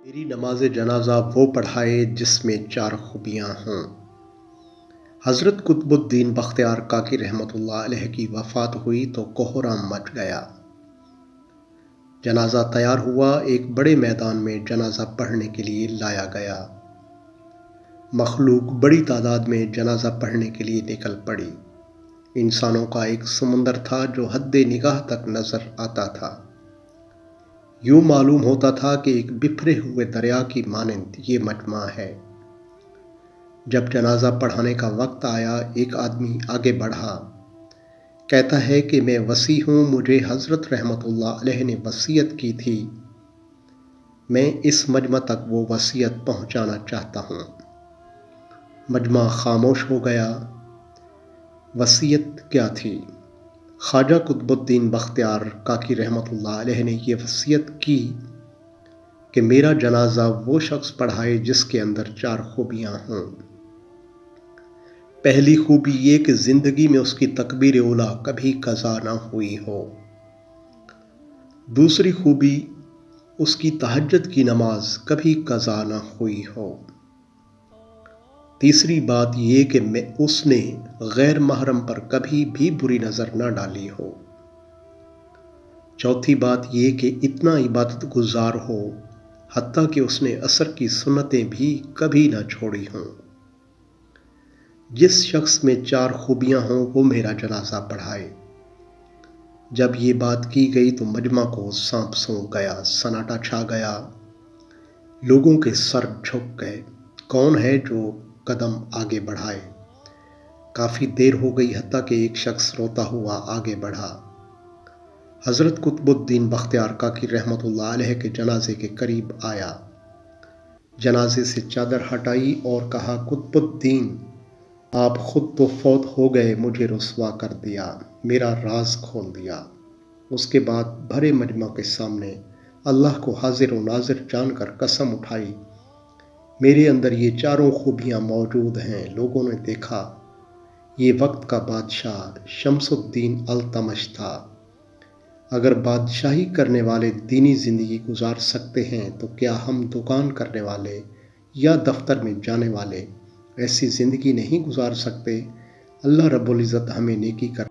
میری نماز جنازہ وہ پڑھائے جس میں چار خوبیاں ہوں۔ حضرت قطب الدین بختیار کاکی رحمۃ اللہ علیہ کی وفات ہوئی تو کوہرام مچ گیا۔ جنازہ تیار ہوا، ایک بڑے میدان میں جنازہ پڑھنے کے لیے لایا گیا۔ مخلوق بڑی تعداد میں جنازہ پڑھنے کے لیے نکل پڑی۔ انسانوں کا ایک سمندر تھا جو حد نگاہ تک نظر آتا تھا۔ یوں معلوم ہوتا تھا کہ ایک بکھرے ہوئے دریا کی مانند یہ مجمع ہے۔ جب جنازہ پڑھانے کا وقت آیا، ایک آدمی آگے بڑھا۔ کہتا ہے کہ میں وصی ہوں، مجھے حضرت رحمۃ اللہ علیہ نے وصیت کی تھی، میں اس مجمع تک وہ وصیت پہنچانا چاہتا ہوں۔ مجمع خاموش ہو گیا۔ وصیت کیا تھی؟ خواجہ قطب الدین بختیار کاکی رحمۃ اللہ علیہ نے یہ وصیت کی کہ میرا جنازہ وہ شخص پڑھائے جس کے اندر چار خوبیاں ہوں۔ پہلی خوبی یہ کہ زندگی میں اس کی تکبیر اولیٰ کبھی قضا نہ ہوئی ہو۔ دوسری خوبی اس کی تہجد کی نماز کبھی قضا نہ ہوئی ہو۔ تیسری بات یہ کہ اس نے غیر محرم پر کبھی بھی بری نظر نہ ڈالی ہو۔ چوتھی بات یہ کہ اتنا عبادت گزار ہو حتیٰ کہ اس نے عصر کی سنتیں بھی کبھی نہ چھوڑی ہوں۔ جس شخص میں چار خوبیاں ہوں وہ میرا جنازہ پڑھائے۔ جب یہ بات کی گئی تو مجمع کو سانپ سونپ گیا، سناٹا چھا گیا، لوگوں کے سر جھک گئے۔ کون ہے جو قدم آگے بڑھائے؟ کافی دیر ہو گئی حتیٰ کہ ایک شخص روتا ہوا آگے بڑھا۔ حضرت قطب الدین بختیار کاکی رحمۃ اللہ علیہ کے جنازے کے قریب آیا، جنازے سے چادر ہٹائی اور کہا، قطب الدین، آپ خود تو فوت ہو گئے، مجھے رسوا کر دیا، میرا راز کھول دیا۔ اس کے بعد بھرے مجمع کے سامنے اللہ کو حاضر و ناظر جان کر قسم اٹھائی، میرے اندر یہ چاروں خوبیاں موجود ہیں۔ لوگوں نے دیکھا یہ وقت کا بادشاہ شمس الدین التمش تھا۔ اگر بادشاہی کرنے والے دینی زندگی گزار سکتے ہیں تو کیا ہم دکان کرنے والے یا دفتر میں جانے والے ایسی زندگی نہیں گزار سکتے؟ اللہ رب العزت ہمیں نیکی کر